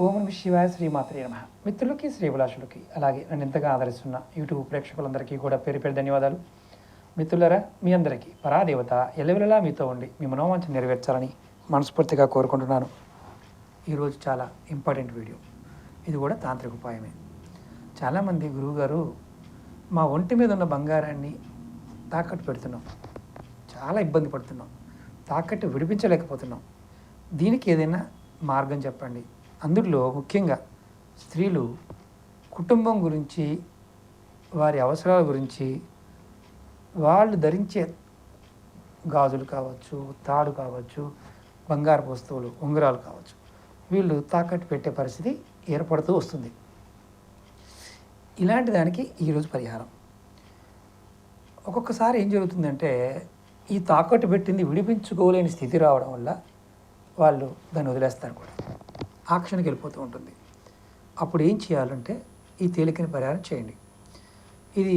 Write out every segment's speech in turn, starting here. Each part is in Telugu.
ఓం నమః శివాయ శ్రీమాత్రే నమః. మిత్రులకి శ్రీభిలాషులకి అలాగే నన్ను ఎంతగా ఆదరిస్తున్న యూట్యూబ్ ప్రేక్షకులందరికీ కూడా పేరు పేరు ధన్యవాదాలు. మిత్రులరా, మీ అందరికీ పరాదేవత ఎల్లవెల్లలా మీతో ఉండి మీ మనోవాంఛ నెరవేర్చాలని మనస్ఫూర్తిగా కోరుకుంటున్నాను. ఈరోజు చాలా ఇంపార్టెంట్ వీడియో. ఇది కూడా తాంత్రిక ఉపాయమే. చాలామంది గురువుగారు మా ఒంటి మీద ఉన్న బంగారాన్ని తాకట్టు పెడుతున్నాం, చాలా ఇబ్బంది పడుతున్నాం, తాకట్టు విడిపించలేకపోతున్నాం, దీనికి ఏదైనా మార్గం చెప్పండి. అందులో ముఖ్యంగా స్త్రీలు కుటుంబం గురించి, వారి అవసరాల గురించి, వాళ్ళు ధరించే గాజులు కావచ్చు, తాడు కావచ్చు, బంగారు వస్తువులు, ఉంగరాలు కావచ్చు, వీళ్ళు తాకట్టు పెట్టే పరిస్థితి ఏర్పడుతూ వస్తుంది. ఇలాంటి దానికి ఈరోజు పరిహారం. ఒక్కొక్కసారి ఏం జరుగుతుందంటే, ఈ తాకట్టు పెట్టింది విడిపించుకోలేని స్థితి రావడం వల్ల వాళ్ళు దాన్ని వదిలేస్తారు కూడా, ఆక్షన్కి వెళ్ళిపోతూ ఉంటుంది. అప్పుడు ఏం చేయాలంటే ఈ తేలికని పరిహారం చేయండి. ఇది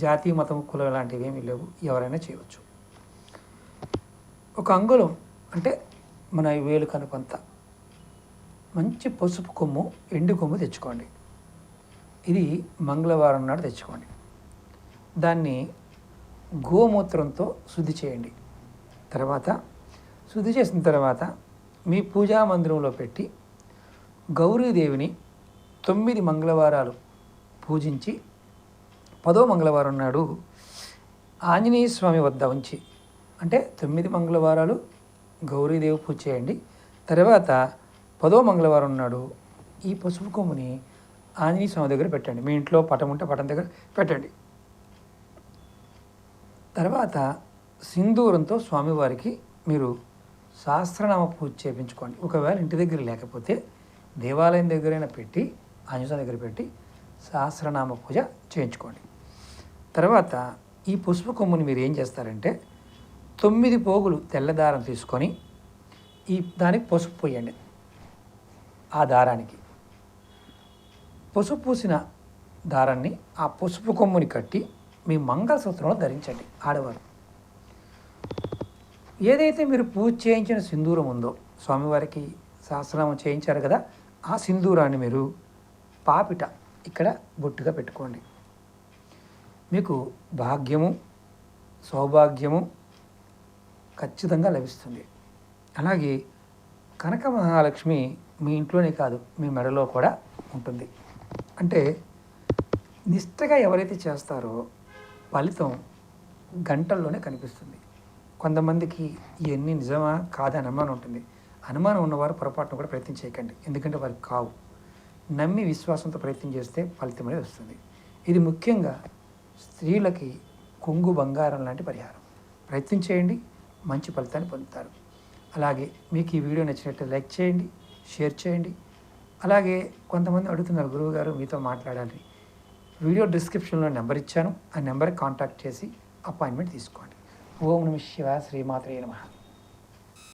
జాతి, మతం, కులం లాంటివి ఏమీ లేవు, ఎవరైనా చేయవచ్చు. ఒక అంగుళం అంటే మన వేలు కనుకొంత మంచి పసుపు కొమ్ము, ఎండు కొమ్ము తెచ్చుకోండి. ఇది మంగళవారం నాడు తెచ్చుకోండి. దాన్ని గోమూత్రంతో శుద్ధి చేయండి. తర్వాత శుద్ధి చేసిన తర్వాత మీ పూజా మందిరంలో పెట్టి గౌరీదేవిని 9 మంగళవారాలు పూజించి 10వ మంగళవారం నాడు ఆంజనేయ స్వామి వద్ద ఉంచి, అంటే 9 మంగళవారాలు గౌరీదేవి పూజ చేయండి. తర్వాత 10వ మంగళవారం నాడు ఈ పసుపు కొమ్ముని ఆంజనేయ స్వామి దగ్గర పెట్టండి. మీ ఇంట్లో పటం ఉంటే పటం దగ్గర పెట్టండి. తర్వాత సింధూరంతో స్వామివారికి మీరు సహస్రనామ పూజ చేయించుకోండి. ఒకవేళ ఇంటి దగ్గర లేకపోతే దేవాలయం దగ్గరైనా పెట్టి, ఆంజనేయ దగ్గర పెట్టి సహస్రనామ పూజ చేయించుకోండి. తర్వాత ఈ పసుపు కొమ్ముని మీరు ఏం చేస్తారంటే 9 పోగులు తెల్లదారం తీసుకొని దానికి పసుపు పోయండి. ఆ దారానికి పసుపు పూసిన దారాన్ని ఆ పసుపు కొమ్ముని కట్టి మీ మంగళసూత్రంలో ధరించండి. ఆడవారు ఏదైతే మీరు పూజ చేయించిన సింధూరం ఉందో, స్వామివారికి సహస్రనామం చేయించారు కదా, ఆ సింధూరాన్ని మీరు పాపిట ఇక్కడ బొట్టుగా పెట్టుకోండి. మీకు భాగ్యము, సౌభాగ్యము ఖచ్చితంగా లభిస్తుంది. అలాగే కనక మహాలక్ష్మి మీ ఇంట్లోనే కాదు, మీ మెడలో కూడా ఉంటుంది. అంటే నిష్టగా ఎవరైతే చేస్తారో ఫలితం గంటల్లోనే కనిపిస్తుంది. కొంతమందికి ఇవన్నీ నిజమా కాదని అనుమానం ఉంటుంది. అనుమానం ఉన్నవారు పొరపాటును కూడా ప్రయత్నం చేయకండి, ఎందుకంటే వారికి కావు. నమ్మి విశ్వాసంతో ప్రయత్నం చేస్తే ఫలితం అనేది వస్తుంది. ఇది ముఖ్యంగా స్త్రీలకి కొంగు బంగారం లాంటి పరిహారం. ప్రయత్నం చేయండి, మంచి ఫలితాన్ని పొందుతారు. అలాగే మీకు ఈ వీడియో నచ్చినట్టు లైక్ చేయండి, షేర్ చేయండి. అలాగే కొంతమంది అడుగుతున్నారు, గురువుగారు మీతో మాట్లాడాలి. వీడియో డిస్క్రిప్షన్లో నెంబర్ ఇచ్చాను, ఆ నెంబర్కి కాంటాక్ట్ చేసి అపాయింట్మెంట్ తీసుకోండి. ఓం నమః శివాయ శ్రీమాత్రే నమః.